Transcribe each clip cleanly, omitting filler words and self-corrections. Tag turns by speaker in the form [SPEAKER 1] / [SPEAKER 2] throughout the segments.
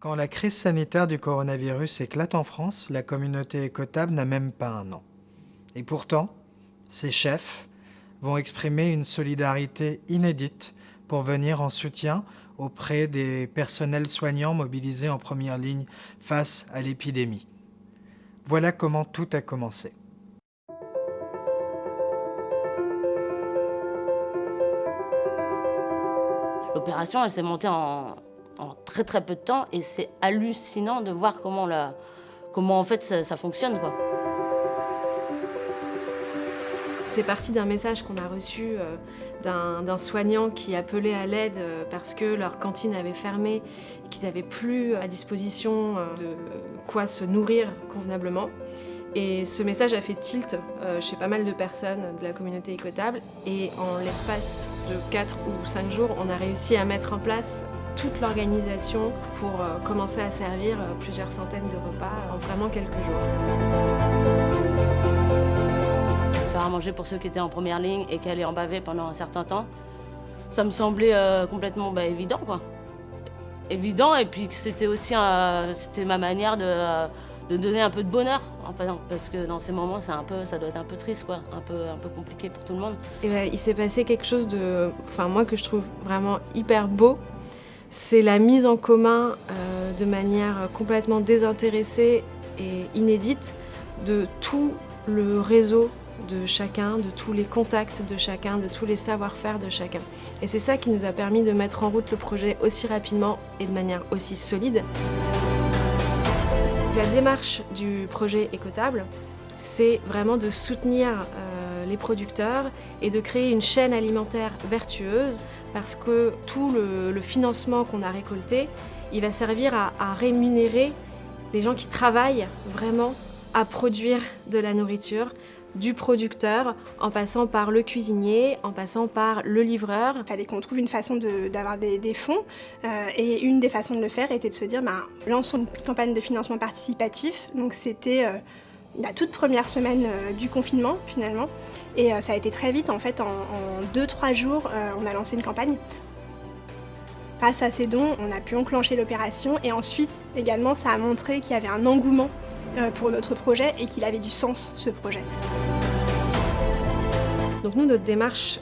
[SPEAKER 1] Quand la crise sanitaire du coronavirus éclate en France, la communauté écotable n'a même pas un an. Et pourtant, ses chefs vont exprimer une solidarité inédite pour venir en soutien auprès des personnels soignants mobilisés en première ligne face à l'épidémie. Voilà comment tout a commencé.
[SPEAKER 2] L'opération, elle s'est montée en très très peu de temps et c'est hallucinant de voir comment en fait ça fonctionne, quoi.
[SPEAKER 3] C'est parti d'un message qu'on a reçu d'un soignant qui appelait à l'aide parce que leur cantine avait fermé, qu'ils n'avaient plus à disposition de quoi se nourrir convenablement. Et ce message a fait tilt chez pas mal de personnes de la communauté écotable. Et en l'espace de 4 ou 5 jours, on a réussi à mettre en place toute l'organisation pour commencer à servir plusieurs centaines de repas en vraiment quelques jours.
[SPEAKER 2] Faire à manger pour ceux qui étaient en première ligne et qui allaient en baver pendant un certain temps, ça me semblait complètement évident, quoi. Évident, et puis que c'était aussi c'était ma manière de donner un peu de bonheur, enfin, parce que dans ces moments, ça doit être un peu triste, quoi, un peu compliqué pour tout le monde.
[SPEAKER 3] Et il s'est passé quelque chose moi que je trouve vraiment hyper beau. C'est la mise en commun de manière complètement désintéressée et inédite de tout le réseau de chacun, de tous les contacts de chacun, de tous les savoir-faire de chacun. Et c'est ça qui nous a permis de mettre en route le projet aussi rapidement et de manière aussi solide. La démarche du projet écotable, c'est vraiment de soutenir les producteurs et de créer une chaîne alimentaire vertueuse parce que tout le financement qu'on a récolté, il va servir à rémunérer les gens qui travaillent vraiment à produire de la nourriture, du producteur, en passant par le cuisinier, en passant par le livreur.
[SPEAKER 4] Il fallait qu'on trouve une façon d'avoir des fonds et une des façons de le faire était de se dire lançons une campagne de financement participatif. Donc c'était la toute première semaine du confinement finalement et ça a été très vite en fait, en 2-3 jours on a lancé une campagne. Grâce à ces dons, on a pu enclencher l'opération et ensuite également ça a montré qu'il y avait un engouement pour notre projet et qu'il avait du sens, ce projet.
[SPEAKER 3] Donc nous, notre démarche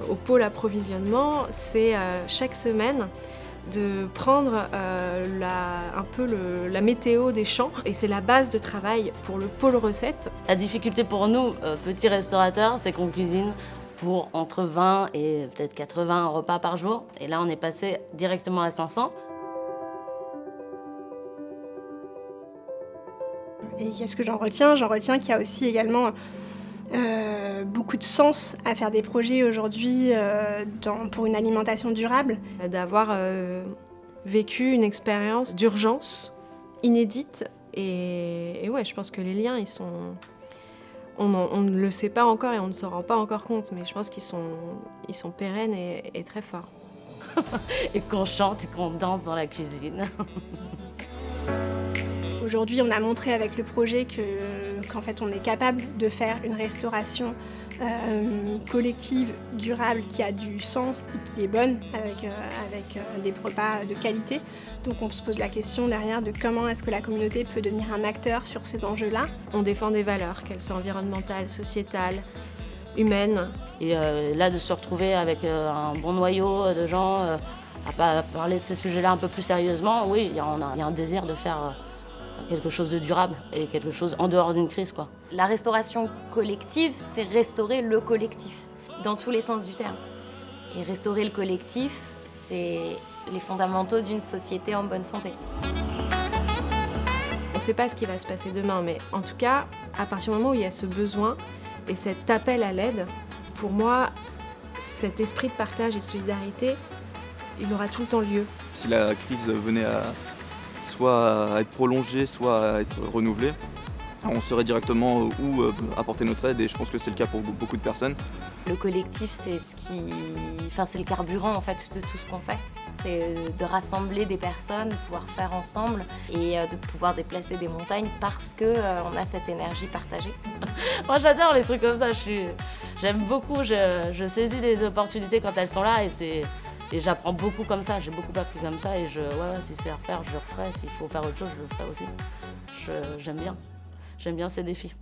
[SPEAKER 3] au pôle approvisionnement, c'est chaque semaine de prendre un peu la météo des champs et c'est la base de travail pour le pôle recettes.
[SPEAKER 2] La difficulté pour nous, petits restaurateurs, c'est qu'on cuisine pour entre 20 et peut-être 80 repas par jour. Et là, on est passé directement à 500.
[SPEAKER 4] Et qu'est-ce que j'en retiens ? J'en retiens qu'il y a aussi également beaucoup de sens à faire des projets aujourd'hui pour une alimentation durable.
[SPEAKER 3] D'avoir vécu une expérience d'urgence inédite et ouais, je pense que les liens, on ne le sait pas encore et on ne s'en rend pas encore compte, mais je pense qu'ils sont pérennes et très forts.
[SPEAKER 2] Et qu'on chante et qu'on danse dans la cuisine.
[SPEAKER 4] Aujourd'hui, on a montré avec le projet qu'en fait, on est capable de faire une restauration collective, durable, qui a du sens et qui est bonne, avec des repas de qualité. Donc on se pose la question derrière de comment est-ce que la communauté peut devenir un acteur sur ces enjeux-là.
[SPEAKER 3] On défend des valeurs, qu'elles soient environnementales, sociétales, humaines.
[SPEAKER 2] Et là, de se retrouver avec un bon noyau de gens à parler de ces sujets-là un peu plus sérieusement, oui, il y a un désir de faire quelque chose de durable et quelque chose en dehors d'une crise, quoi.
[SPEAKER 5] La restauration collective, c'est restaurer le collectif, dans tous les sens du terme. Et restaurer le collectif, c'est les fondamentaux d'une société en bonne santé.
[SPEAKER 3] On ne sait pas ce qui va se passer demain, mais en tout cas, à partir du moment où il y a ce besoin et cet appel à l'aide, pour moi, cet esprit de partage et de solidarité, il aura tout le temps lieu.
[SPEAKER 6] Si la crise venait soit à être prolongée, soit à être renouvelée, on saurait directement où apporter notre aide et je pense que c'est le cas pour beaucoup de personnes.
[SPEAKER 5] Le collectif, c'est c'est le carburant en fait de tout ce qu'on fait. C'est de rassembler des personnes, de pouvoir faire ensemble et de pouvoir déplacer des montagnes parce qu'on a cette énergie partagée.
[SPEAKER 2] Moi, j'adore les trucs comme ça. J'aime beaucoup. Je saisis des opportunités quand elles sont là et Et j'apprends beaucoup comme ça, j'ai beaucoup appris comme ça et si c'est à refaire, je le referai. S'il faut faire autre chose, je le ferai aussi. J'aime bien ces défis.